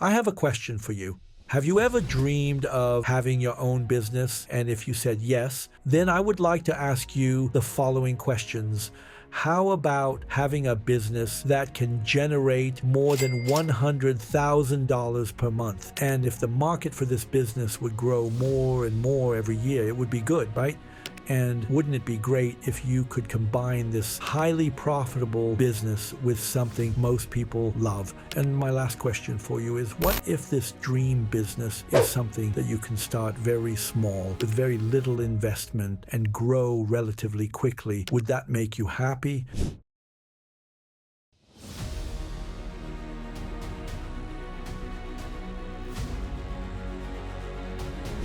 I have a question for you. Have you ever dreamed of having your own business? And if you said yes, then I would like to ask you the following questions. How about having a business that can generate more than $100,000 per month? And if the market for this business would grow more and more every year, it would be good, right? And wouldn't it be great if you could combine this highly profitable business with something most people love? And my last question for you is, what if this dream business is something that you can start very small with very little investment and grow relatively quickly? Would that make you happy?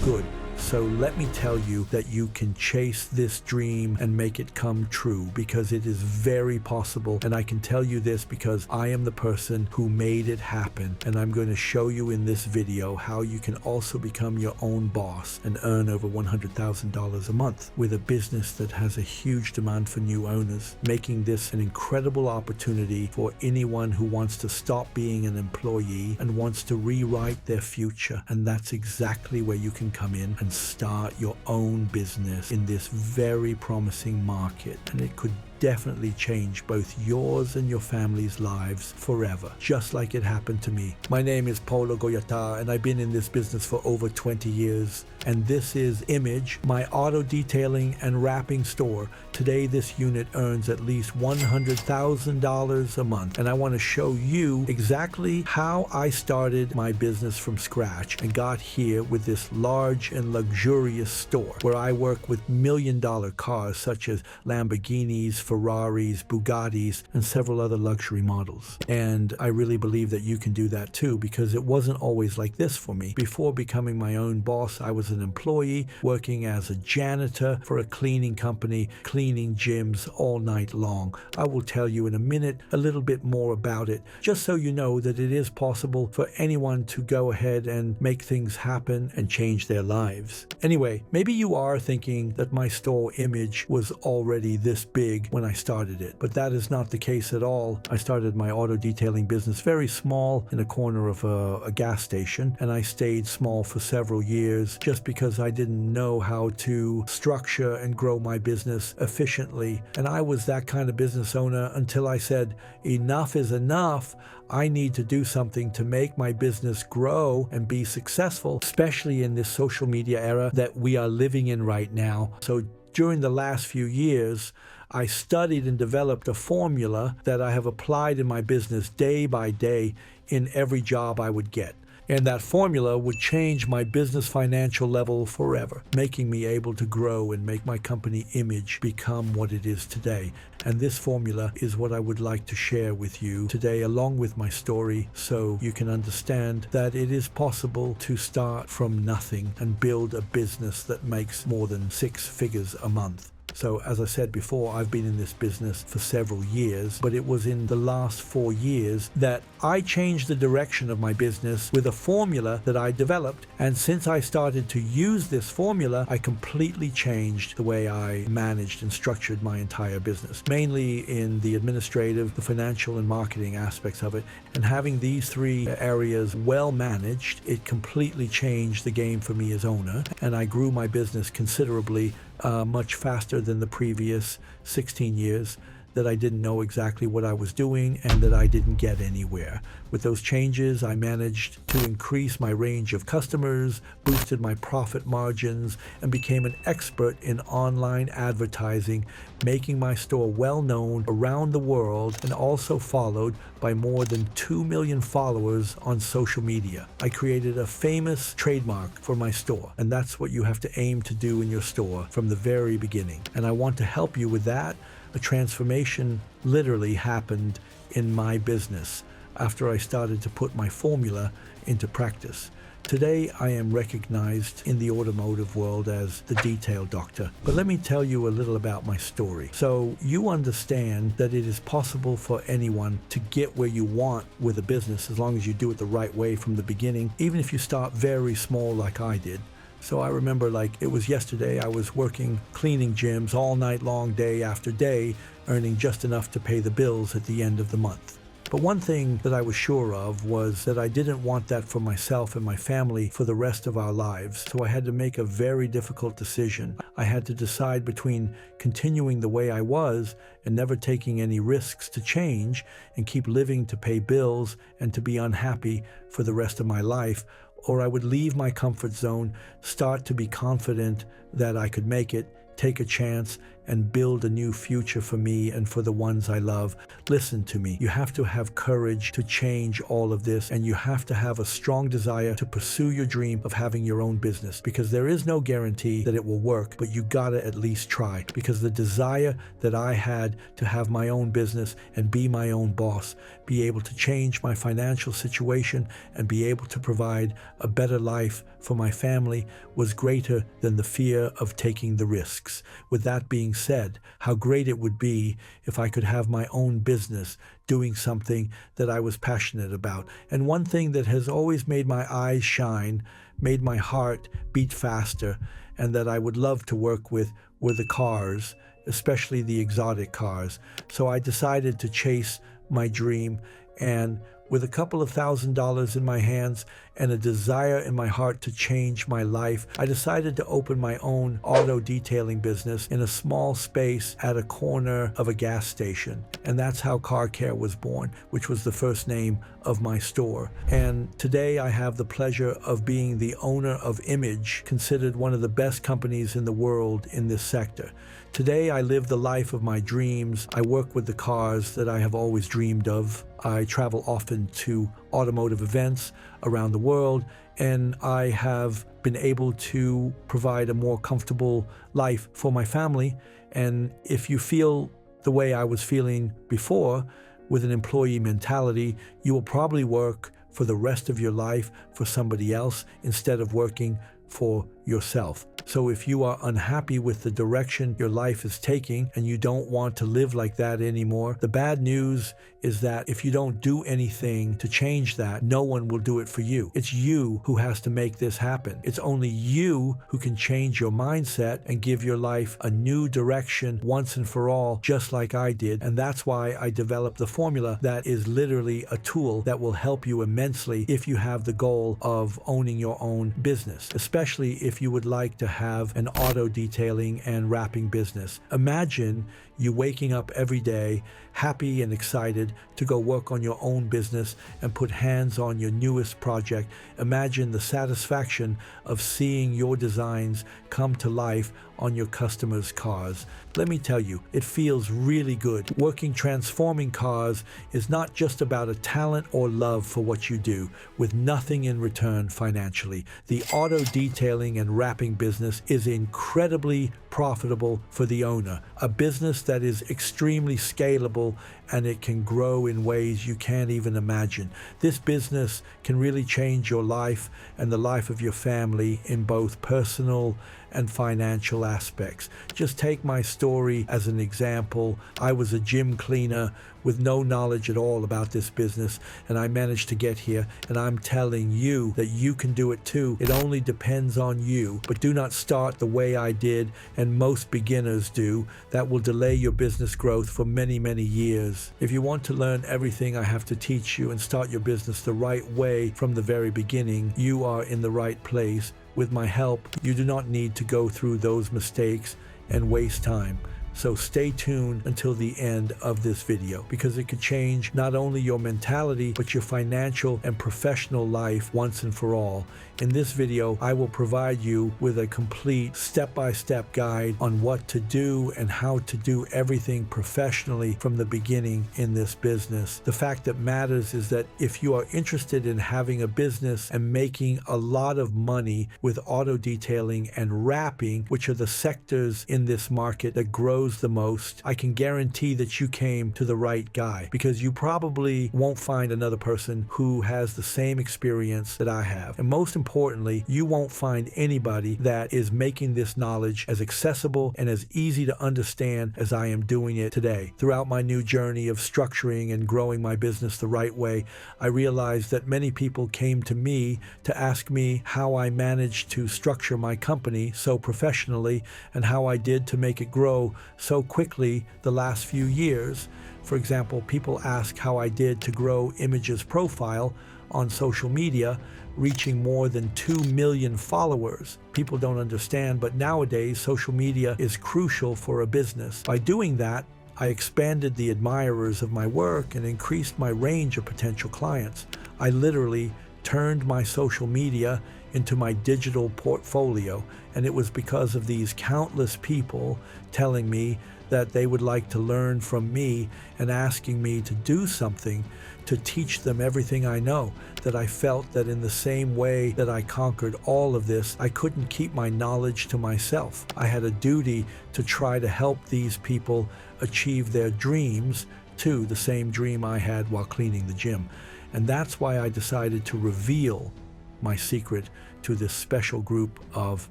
Good. So let me tell you that you can chase this dream and make it come true, because it is very possible. And I can tell you this because I am the person who made it happen. And I'm going to show you in this video how you can also become your own boss and earn over $100,000 a month with a business that has a huge demand for new owners, making this an incredible opportunity for anyone who wants to stop being an employee and wants to rewrite their future. And that's exactly where you can come in and start your own business in this very promising market, and it could definitely change both yours and your family's lives forever, just like it happened to me. My name is Paulo Goyata, and I've been in this business for over 20 years. And this is Image, my auto detailing and wrapping store. Today, this unit earns at least $100,000 a month. And I want to show you exactly how I started my business from scratch and got here with this large and luxurious store where I work with million-dollar cars such as Lamborghinis, Ferraris, Bugattis, and several other luxury models. And I really believe that you can do that too, because it wasn't always like this for me. Before becoming my own boss, I was an employee working as a janitor for a cleaning company, cleaning gyms all night long. I will tell you in a minute a little bit more about it, just so you know that it is possible for anyone to go ahead and make things happen and change their lives. Anyway, maybe you are thinking that my store Image was already this big when I started it, but that is not the case at all. I started my auto detailing business very small in a corner of a gas station, and I stayed small for several years just because I didn't know how to structure and grow my business efficiently. And I was that kind of business owner until I said, enough is enough. I need to do something to make my business grow and be successful, especially in this social media era that we are living in right now. So during the last few years, I studied and developed a formula that I have applied in my business day by day in every job I would get. And that formula would change my business financial level forever, making me able to grow and make my company Image become what it is today. And this formula is what I would like to share with you today, along with my story, so you can understand that it is possible to start from nothing and build a business that makes more than 6 figures a month. So as I said before, I've been in this business for several years, but it was in the last 4 years that I changed the direction of my business with a formula that I developed. And since I started to use this formula, I completely changed the way I managed and structured my entire business, mainly in the administrative, the financial, and marketing aspects of it. And having these 3 areas well managed, it completely changed the game for me as owner. And I grew my business considerably, much faster than the previous 16 years that I didn't know exactly what I was doing and that I didn't get anywhere. With those changes, I managed to increase my range of customers, boosted my profit margins, and became an expert in online advertising, making my store well known around the world and also followed by more than 2 million followers on social media. I created a famous trademark for my store, and that's what you have to aim to do in your store from the very beginning. And I want to help you with that. A transformation literally happened in my business after I started to put my formula into practice. Today, I am recognized in the automotive world as the detail doctor. But let me tell you a little about my story, so you understand that it is possible for anyone to get where you want with a business as long as you do it the right way from the beginning, even if you start very small like I did. So I remember like it was yesterday, I was working cleaning gyms all night long, day after day, earning just enough to pay the bills at the end of the month. But one thing that I was sure of was that I didn't want that for myself and my family for the rest of our lives. So I had to make a very difficult decision. I had to decide between continuing the way I was and never taking any risks to change and keep living to pay bills and to be unhappy for the rest of my life, or I would leave my comfort zone, start to be confident that I could make it, take a chance, and build a new future for me and for the ones I love. Listen to me. You have to have courage to change all of this, and you have to have a strong desire to pursue your dream of having your own business, because there is no guarantee that it will work, but you gotta at least try. Because the desire that I had to have my own business and be my own boss, be able to change my financial situation and be able to provide a better life for my family was greater than the fear of taking the risks. With that being said, how great it would be if I could have my own business doing something that I was passionate about. And one thing that has always made my eyes shine, made my heart beat faster, and that I would love to work with were the cars, especially the exotic cars. So I decided to chase my dream, and with a couple of $1,000s in my hands and a desire in my heart to change my life, I decided to open my own auto detailing business in a small space at a corner of a gas station. And that's how Car Care was born, which was the first name of my store. And today I have the pleasure of being the owner of Image, considered one of the best companies in the world in this sector. Today I live the life of my dreams. I work with the cars that I have always dreamed of. I travel often to automotive events around the world, and I have been able to provide a more comfortable life for my family. And if you feel the way I was feeling before, with an employee mentality, you will probably work for the rest of your life for somebody else instead of working for yourself. So if you are unhappy with the direction your life is taking and you don't want to live like that anymore, the bad news is that if you don't do anything to change that, no one will do it for you. It's you who has to make this happen. It's only you who can change your mindset and give your life a new direction once and for all, just like I did. And that's why I developed the formula that is literally a tool that will help you immensely if you have the goal of owning your own business, especially if you would like to have an auto detailing and wrapping business. Imagine you waking up every day happy and excited to go work on your own business and put hands on your newest project. Imagine the satisfaction of seeing your designs come to life on your customers' cars. Let me tell you, it feels really good. Working transforming cars is not just about a talent or love for what you do, with nothing in return financially. The auto detailing and wrapping business is incredibly profitable for the owner, a business that is extremely scalable, and it can grow in ways you can't even imagine. This business can really change your life and the life of your family in both personal and financial aspects. Just take my story as an example. I was a gym cleaner with no knowledge at all about this business, and I managed to get here, and I'm telling you that you can do it too. It only depends on you, but do not start the way I did and most beginners do. That will delay your business growth for many, many years. If you want to learn everything I have to teach you and start your business the right way from the very beginning, you are in the right place. With my help, you do not need to go through those mistakes and waste time. So stay tuned until the end of this video, because it could change not only your mentality, but your financial and professional life once and for all. In this video, I will provide you with a complete step-by-step guide on what to do and how to do everything professionally from the beginning in this business. The fact that matters is that if you are interested in having a business and making a lot of money with auto detailing and wrapping, which are the sectors in this market that grows the most, I can guarantee that you came to the right guy, because you probably won't find another person who has the same experience that I have. And most importantly, you won't find anybody that is making this knowledge as accessible and as easy to understand as I am doing it today. Throughout my new journey of structuring and growing my business the right way, I realized that many people came to me to ask me how I managed to structure my company so professionally and how I did to make it grow so quickly the last few years. For example, people ask how I did to grow Image's profile on social media, reaching more than 2 million followers. People don't understand, but nowadays social media is crucial for a business. By doing that, I expanded the admirers of my work and increased my range of potential clients. I literally turned my social media into my digital portfolio, and it was because of these countless people telling me that they would like to learn from me and asking me to do something to teach them everything I know, that I felt that in the same way that I conquered all of this, I couldn't keep my knowledge to myself. I had a duty to try to help these people achieve their dreams too, the same dream I had while cleaning the gym. And that's why I decided to reveal my secret to this special group of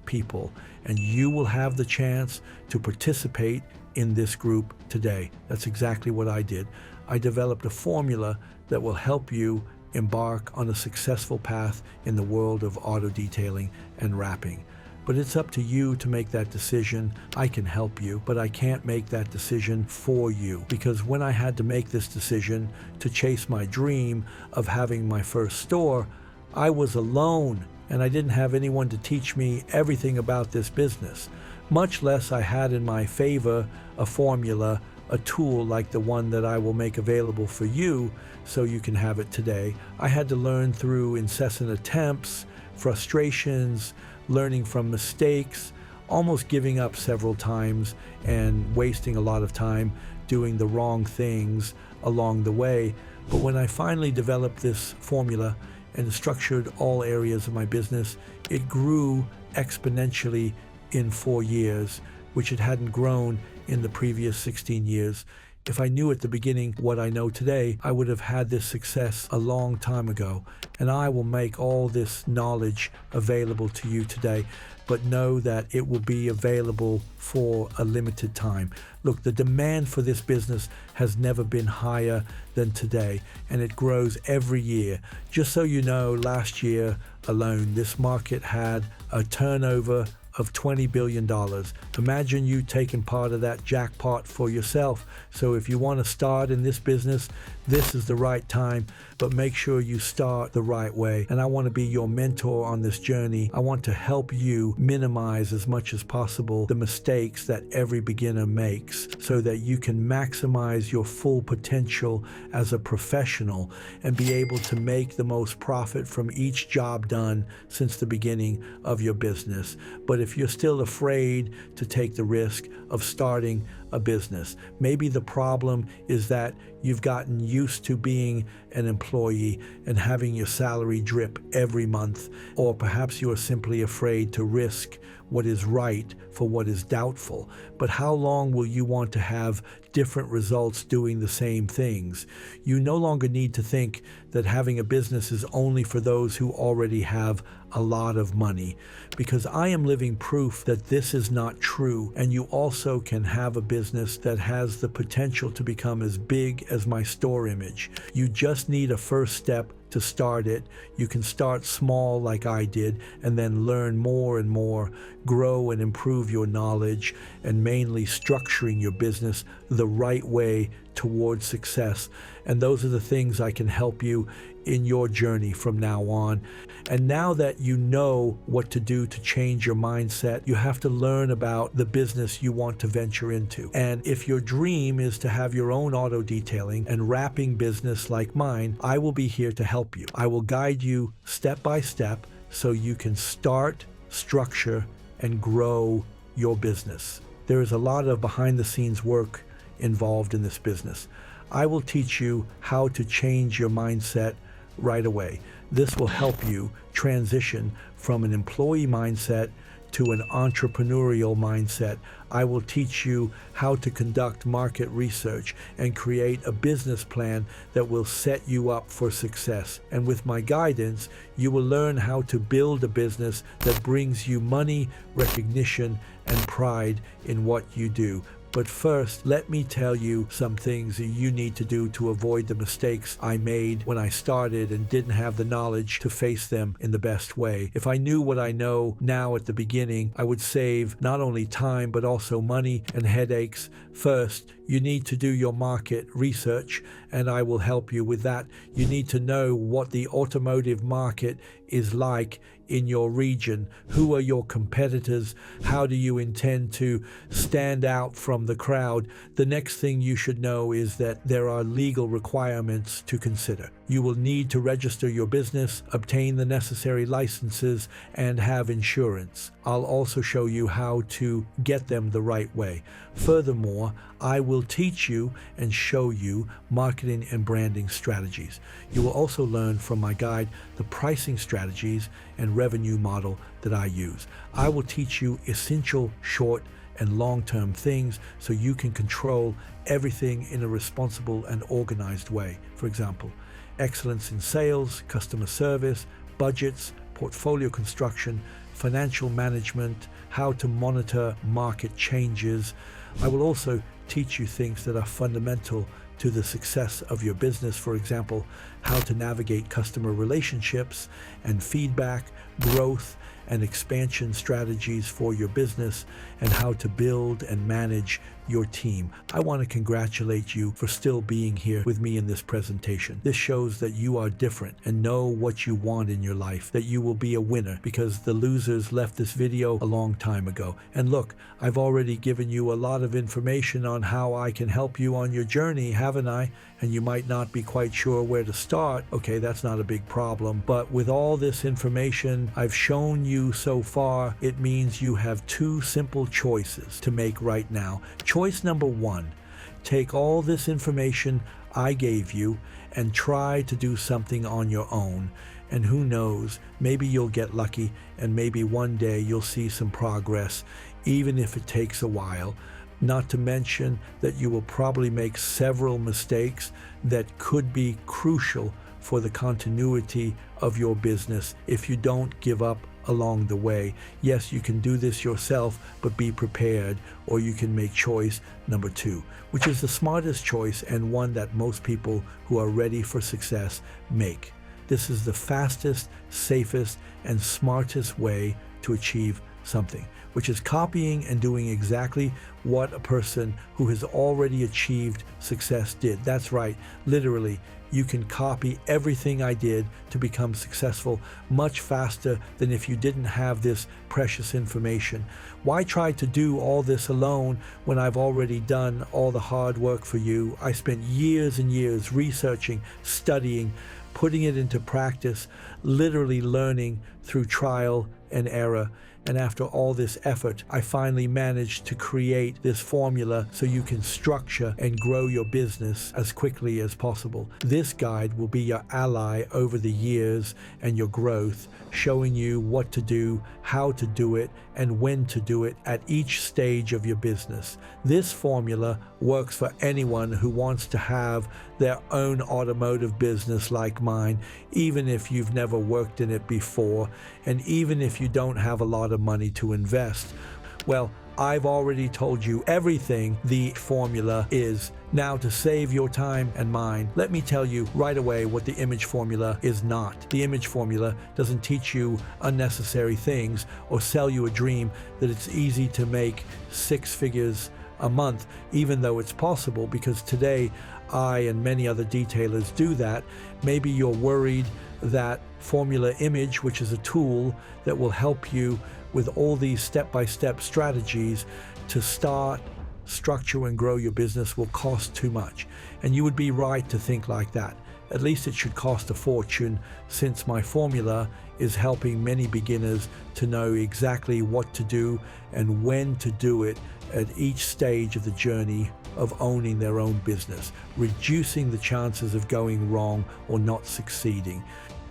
people. And you will have the chance to participate in this group today. That's exactly what I did. I developed a formula that will help you embark on a successful path in the world of auto detailing and wrapping. But it's up to you to make that decision. I can help you, but I can't make that decision for you. Because when I had to make this decision to chase my dream of having my first store, I was alone and I didn't have anyone to teach me everything about this business. Much less I had in my favor a formula, a tool like the one that I will make available for you so you can have it today. I had to learn through incessant attempts, frustrations, learning from mistakes, almost giving up several times and wasting a lot of time doing the wrong things along the way. But when I finally developed this formula and structured all areas of my business, it grew exponentially in 4 years, which it hadn't grown in the previous 16 years. If I knew at the beginning what I know today, I would have had this success a long time ago. And I will make all this knowledge available to you today, but know that it will be available for a limited time. Look, the demand for this business has never been higher than today, and it grows every year. Just so you know, last year alone, this market had a turnover of $20 billion. Imagine you taking part of that jackpot for yourself. So if you want to start in this business, this is the right time, but make sure you start the right way. And I want to be your mentor on this journey. I want to help you minimize as much as possible the mistakes that every beginner makes so that you can maximize your full potential as a professional and be able to make the most profit from each job done since the beginning of your business. But if you're still afraid to take the risk of starting a business, maybe the problem is that you've gotten used to being an employee and having your salary drip every month, or perhaps you are simply afraid to risk what is right for what is doubtful. But how long will you want to have different results doing the same things? You no longer need to think that having a business is only for those who already have a lot of money, because I am living proof that this is not true. And you also can have a business that has the potential to become as big as my store image. You just need a first step to start it. You can start small like I did and then learn more and more, grow and improve your knowledge, and mainly structuring your business the right way towards success. And those are the things I can help you in your journey from now on. And now that you know what to do to change your mindset, you have to learn about the business you want to venture into. And if your dream is to have your own auto detailing and wrapping business like mine, I will be here to help you. I will guide you step by step so you can start, structure, and grow your business. There is a lot of behind-the-scenes work involved in this business. I will teach you how to change your mindset right away. This will help you transition from an employee mindset to an entrepreneurial mindset. I will teach you how to conduct market research and create a business plan that will set you up for success. And with my guidance, you will learn how to build a business that brings you money, recognition, and pride in what you do. But first, let me tell you some things that you need to do to avoid the mistakes I made when I started and didn't have the knowledge to face them in the best way. If I knew what I know now at the beginning, I would save not only time but also money and headaches. First, you need to do your market research, and I will help you with that. You need to know what the automotive market is like in your region. Who are your competitors? How do you intend to stand out from the crowd? The next thing you should know is that there are legal requirements to consider. You will need to register your business, obtain the necessary licenses, and have insurance. I'll also show you how to get them the right way. Furthermore, I will teach you and show you marketing and branding strategies. You will also learn from my guide the pricing strategies and revenue model that I use. I will teach you essential short and long-term things so you can control everything in a responsible and organized way. For example, excellence in sales, customer service, budgets, portfolio construction, financial management, how to monitor market changes. I will also teach you things that are fundamental to the success of your business. For example, how to navigate customer relationships and feedback, growth and expansion strategies for your business, and how to build and manage your team. I want to congratulate you for still being here with me in this presentation. This shows that you are different and know what you want in your life, that you will be a winner, because the losers left this video a long time ago. And look, I've already given you a lot of information on how I can help you on your journey, haven't I? And you might not be quite sure where to start. Okay, that's not a big problem. But with all this information I've shown you so far, it means you have two simple choices to make right now. Choice number one, take all this information I gave you and try to do something on your own. And who knows, maybe you'll get lucky and maybe one day you'll see some progress, even if it takes a while. Not to mention that you will probably make several mistakes that could be crucial for the continuity of your business if you don't give up along the way. Yes, you can do this yourself, but be prepared, or you can make choice number two, which is the smartest choice and one that most people who are ready for success make. This is the fastest, safest, and smartest way to achieve something, which is copying and doing exactly what a person who has already achieved success did. That's right, literally, you can copy everything I did to become successful much faster than if you didn't have this precious information. Why try to do all this alone when I've already done all the hard work for you? I spent years and years researching, studying, putting it into practice, literally learning through trial and error. And after all this effort, I finally managed to create this formula so you can structure and grow your business as quickly as possible. This guide will be your ally over the years and your growth, showing you what to do, how to do it, and when to do it at each stage of your business. This formula works for anyone who wants to have their own automotive business like mine, even if you've never worked in it before, and even if you don't have a lot of money to invest. Well, I've already told you everything the formula is. Now, to save your time and mine, let me tell you right away what the image formula is not. The image formula doesn't teach you unnecessary things or sell you a dream that it's easy to make 6 figures a month, even though it's possible, because today I and many other detailers do that. Maybe you're worried that formula image, which is a tool that will help you with all these step-by-step strategies to start, structure, and grow your business, will cost too much. And you would be right to think like that. At least it should cost a fortune, since my formula is helping many beginners to know exactly what to do and when to do it at each stage of the journey of owning their own business, reducing the chances of going wrong or not succeeding.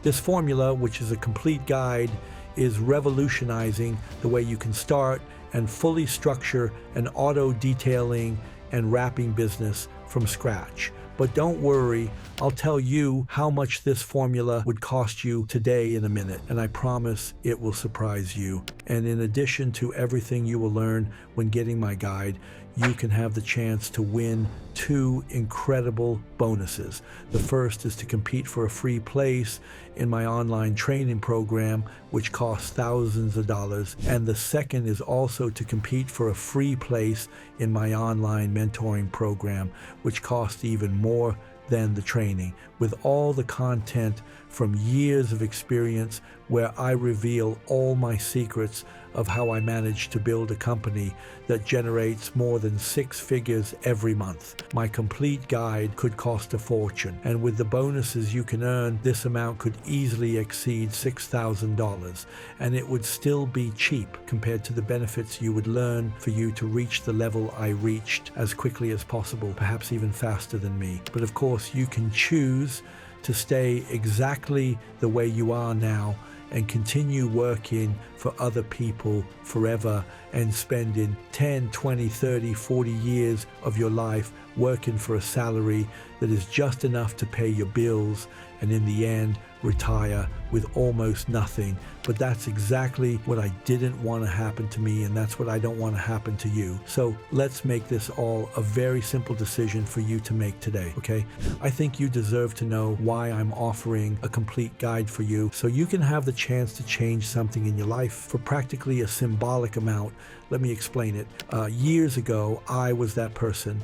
This formula, which is a complete guide, is revolutionizing the way you can start and fully structure an auto detailing and wrapping business from scratch. But don't worry, I'll tell you how much this formula would cost you today in a minute, and I promise it will surprise you. And in addition to everything you will learn when getting my guide, you can have the chance to win 2 incredible bonuses. The first is to compete for a free place in my online training program, which costs thousands of dollars. And the second is also to compete for a free place in my online mentoring program, which costs even more than the training, with all the content from years of experience where I reveal all my secrets of how I managed to build a company that generates more than 6 figures every month. My complete guide could cost a fortune, and with the bonuses you can earn, this amount could easily exceed $6,000, and it would still be cheap compared to the benefits you would learn for you to reach the level I reached as quickly as possible, perhaps even faster than me. But of course, you can choose to stay exactly the way you are now and continue working for other people forever and spending 10, 20, 30, 40 years of your life working for a salary that is just enough to pay your bills, and in the end retire with almost nothing. But that's exactly what I didn't want to happen to me, and that's what I don't want to happen to you. So let's make this all a very simple decision for you to make today, okay? I think you deserve to know why I'm offering a complete guide for you, so you can have the chance to change something in your life for practically a symbolic amount. Let me explain it. Years ago, I was that person.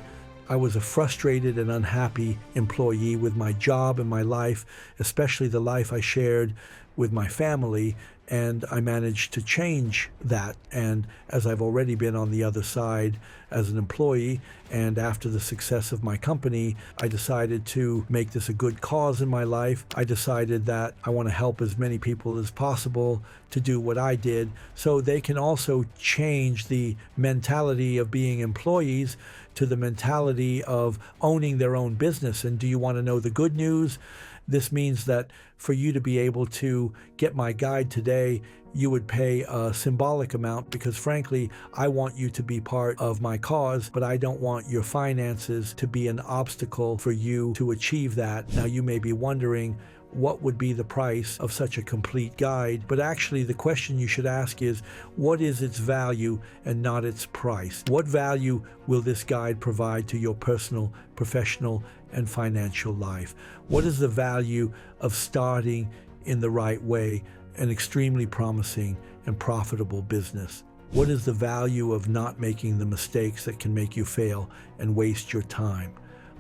I was a frustrated and unhappy employee with my job and my life, especially the life I shared with my family, and I managed to change that. And as I've already been on the other side as an employee, and after the success of my company, I decided to make this a good cause in my life. I decided that I want to help as many people as possible to do what I did, so they can also change the mentality of being employees to the mentality of owning their own business. And do you want to know the good news? This means that for you to be able to get my guide today, you would pay a symbolic amount, because frankly, I want you to be part of my cause, but I don't want your finances to be an obstacle for you to achieve that. Now, you may be wondering, what would be the price of such a complete guide? But actually, the question you should ask is, what is its value and not its price? What value will this guide provide to your personal, professional, and financial life? What is the value of starting in the right way an extremely promising and profitable business? What is the value of not making the mistakes that can make you fail and waste your time?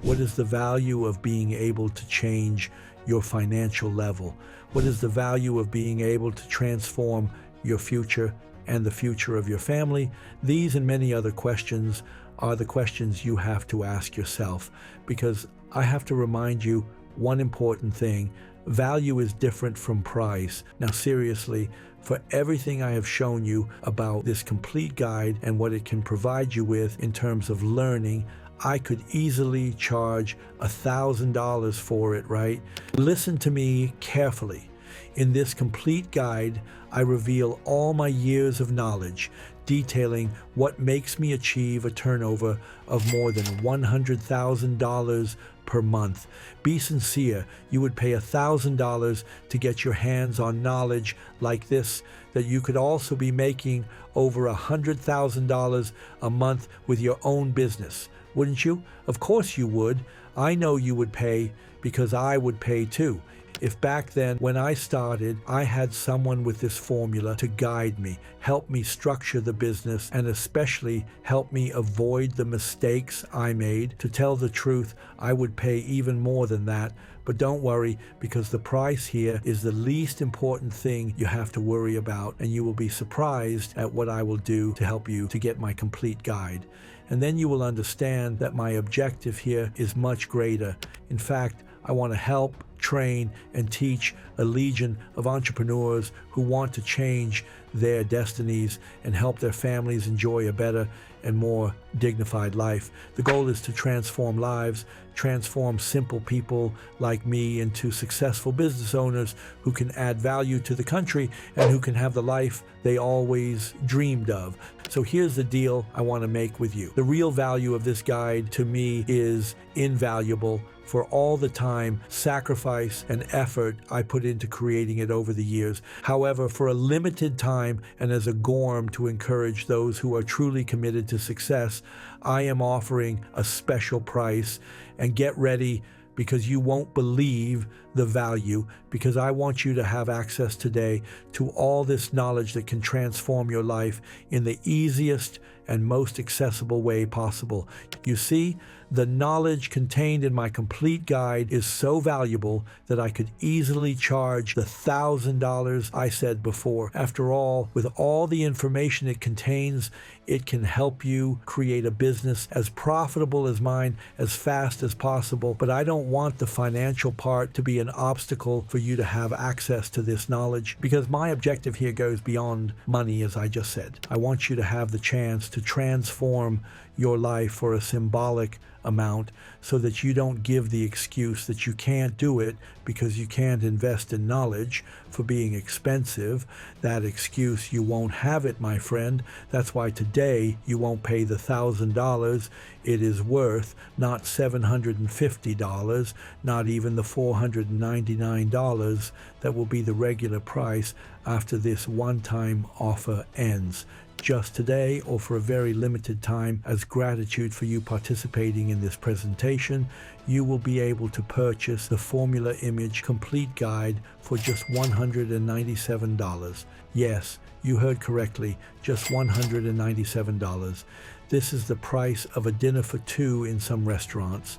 What is the value of being able to change your financial level? What is the value of being able to transform your future and the future of your family? These and many other questions are the questions you have to ask yourself, because I have to remind you one important thing. Value is different from price. Now, seriously, for everything I have shown you about this complete guide and what it can provide you with in terms of learning, I could easily charge $1,000 for it, right? Listen to me carefully. In this complete guide, I reveal all my years of knowledge, detailing what makes me achieve a turnover of more than $100,000 per month. Be sincere. You would pay $1,000 to get your hands on knowledge like this, that you could also be making over $100,000 a month with your own business. Wouldn't you? Of course you would. I know you would pay, because I would pay too. If back then, when I started, I had someone with this formula to guide me, help me structure the business, and especially help me avoid the mistakes I made, to tell the truth, I would pay even more than that. But don't worry, because the price here is the least important thing you have to worry about, and you will be surprised at what I will do to help you to get my complete guide. And then you will understand that my objective here is much greater. In fact, I want to help, train, and teach a legion of entrepreneurs who want to change their destinies and help their families enjoy a better and more dignified life. The goal is to transform lives, transform simple people like me into successful business owners who can add value to the country and who can have the life they always dreamed of. So here's the deal I want to make with you. The real value of this guide to me is invaluable for all the time, sacrifice, and effort I put into creating it over the years. However, for a limited time and as a GORM to encourage those who are truly committed to success, I am offering a special price. And get ready, because you won't believe the value, because I want you to have access today to all this knowledge that can transform your life in the easiest and most accessible way possible. You see, the knowledge contained in my complete guide is so valuable that I could easily charge the $1,000 I said before. After all, with all the information it contains, it can help you create a business as profitable as mine as fast as possible. But I don't want the financial part to be an obstacle for you to have access to this knowledge, because my objective here goes beyond money, as I just said. I want you to have the chance to transform your life for a symbolic amount, so that you don't give the excuse that you can't do it because you can't invest in knowledge for being expensive. That excuse, you won't have it, my friend. That's why today you won't pay the $1,000 it is worth, not $750, not even the $499 that will be the regular price after this one-time offer ends. Just today, or for a very limited time, as gratitude for you participating in this presentation, you will be able to purchase the Formula Image Complete Guide for just $197. Yes, you heard correctly, just $197. This is the price of a dinner for two in some restaurants,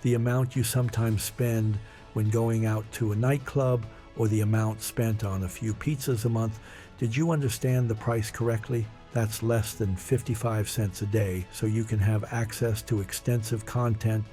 the amount you sometimes spend when going out to a nightclub, or the amount spent on a few pizzas a month. Did you understand the price correctly? That's less than 55 cents a day, so you can have access to extensive content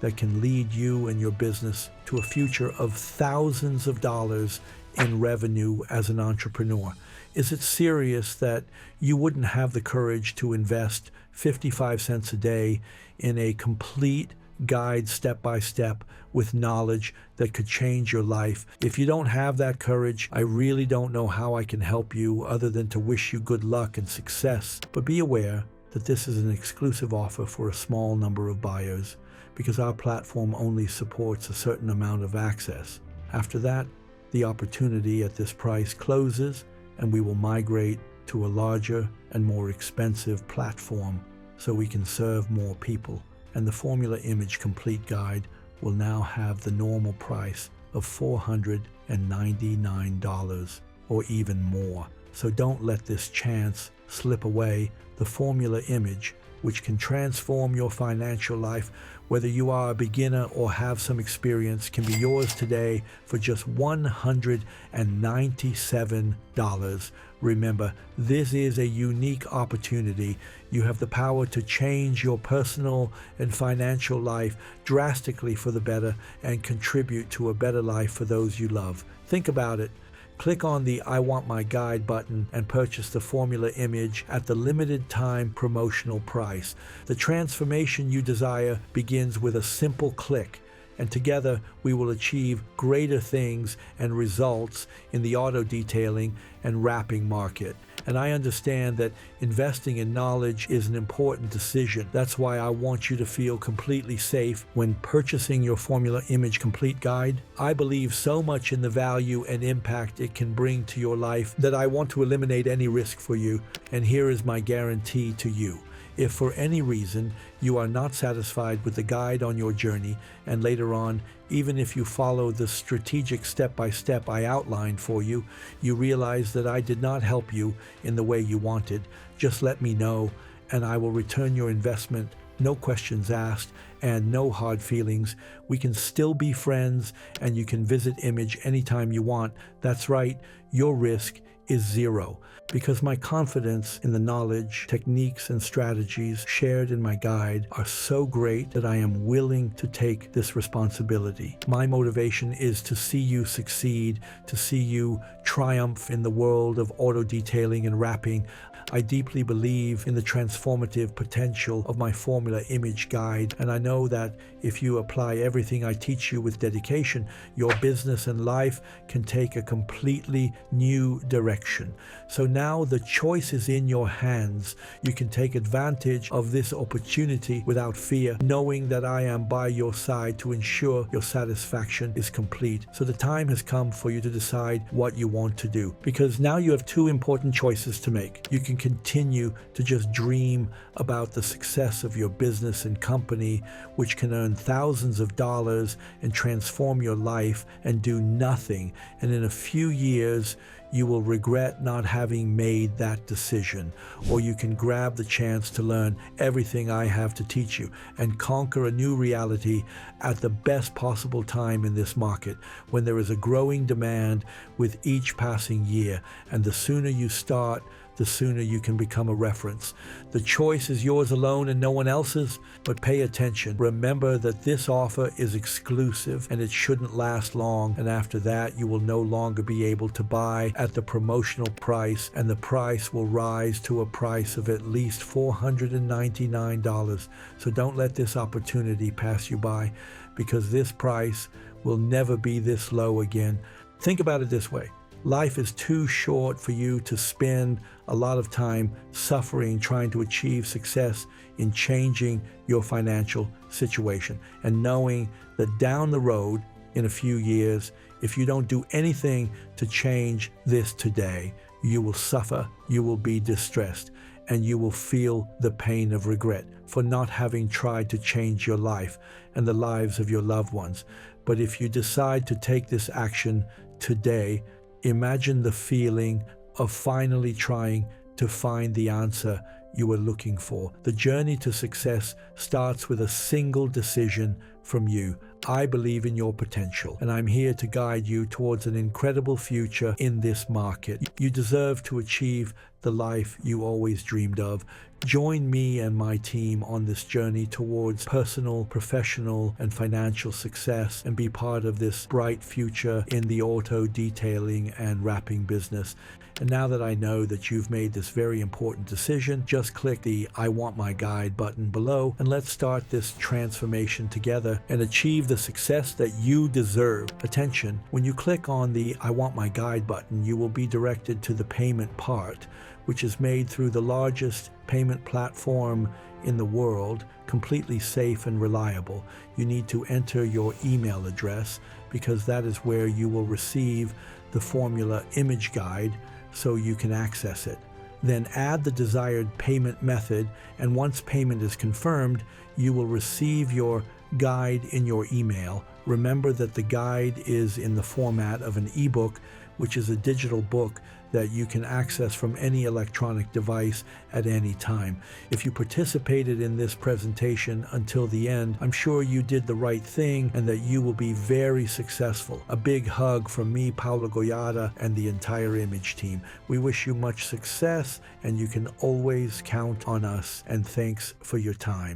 that can lead you and your business to a future of thousands of dollars in revenue as an entrepreneur. Is it serious that you wouldn't have the courage to invest 55 cents a day in a complete guide step by step with knowledge that could change your life? If you don't have that courage, I really don't know how I can help you other than to wish you good luck and success. But be aware that this is an exclusive offer for a small number of buyers, because our platform only supports a certain amount of access. After that, the opportunity at this price closes, and we will migrate to a larger and more expensive platform so we can serve more people. And the Formula Image Complete Guide will now have the normal price of $499 or even more. So don't let this chance slip away. The Formula Image, which can transform your financial life, whether you are a beginner or have some experience, can be yours today for just $197. Remember, this is a unique opportunity. You have the power to change your personal and financial life drastically for the better and contribute to a better life for those you love. Think about it. Click on the I Want My Guide button and purchase the Formula Image at the limited time promotional price. The transformation you desire begins with a simple click, and together we will achieve greater things and results in the auto detailing and wrapping market. And I understand that investing in knowledge is an important decision. That's why I want you to feel completely safe when purchasing your Formula Image Complete Guide. I believe so much in the value and impact it can bring to your life that I want to eliminate any risk for you. And here is my guarantee to you. If for any reason you are not satisfied with the guide on your journey, and later on, even if you follow the strategic step-by-step I outlined for you, you realize that I did not help you in the way you wanted, just let me know, and I will return your investment, no questions asked, and no hard feelings. We can still be friends, and you can visit Image anytime you want. That's right, your risk is zero, because my confidence in the knowledge, techniques, and strategies shared in my guide are so great that I am willing to take this responsibility. My motivation is to see you succeed, to see you triumph in the world of auto detailing and wrapping. I deeply believe in the transformative potential of my formula image guide, and I know that if you apply everything I teach you with dedication, your business and life can take a completely new direction. So now the choice is in your hands. You can take advantage of this opportunity without fear, knowing that I am by your side to ensure your satisfaction is complete. So the time has come for you to decide what you want to do, because now you have two important choices to make. You can continue to just dream about the success of your business and company, which can earn thousands of dollars and transform your life, and do nothing. And in a few years, you will regret not having made that decision. Or you can grab the chance to learn everything I have to teach you and conquer a new reality at the best possible time in this market, when there is a growing demand with each passing year. And the sooner you start, the sooner you can become a reference. The choice is yours alone and no one else's, but pay attention. Remember that this offer is exclusive and it shouldn't last long, and after that you will no longer be able to buy at the promotional price, and the price will rise to a price of at least $499. So don't let this opportunity pass you by, because this price will never be this low again. Think about it this way. Life is too short for you to spend a lot of time suffering trying to achieve success in changing your financial situation, and knowing that down the road, in a few years, if you don't do anything to change this today, you will suffer, you will be distressed, and you will feel the pain of regret for not having tried to change your life and the lives of your loved ones. But if you decide to take this action today, imagine the feeling of finally trying to find the answer you were looking for. The journey to success starts with a single decision from you. I believe in your potential, and I'm here to guide you towards an incredible future in this market. You deserve to achieve the life you always dreamed of. Join me and my team on this journey towards personal, professional, and financial success, and be part of this bright future in the auto detailing and wrapping business. And now that I know that you've made this very important decision, just click the I Want My Guide button below, and let's start this transformation together and achieve the success that you deserve. Attention, when you click on the I Want My Guide button, you will be directed to the payment part, which is made through the largest payment platform in the world, completely safe and reliable. You need to enter your email address, because that is where you will receive the formula image guide, so you can access it. Then add the desired payment method, and once payment is confirmed, you will receive your guide in your email. Remember that the guide is in the format of an ebook, which is a digital book that you can access from any electronic device at any time. If you participated in this presentation until the end, I'm sure you did the right thing and that you will be very successful. A big hug from me, Paulo Goyata, and the entire Image team. We wish you much success, and you can always count on us, and thanks for your time.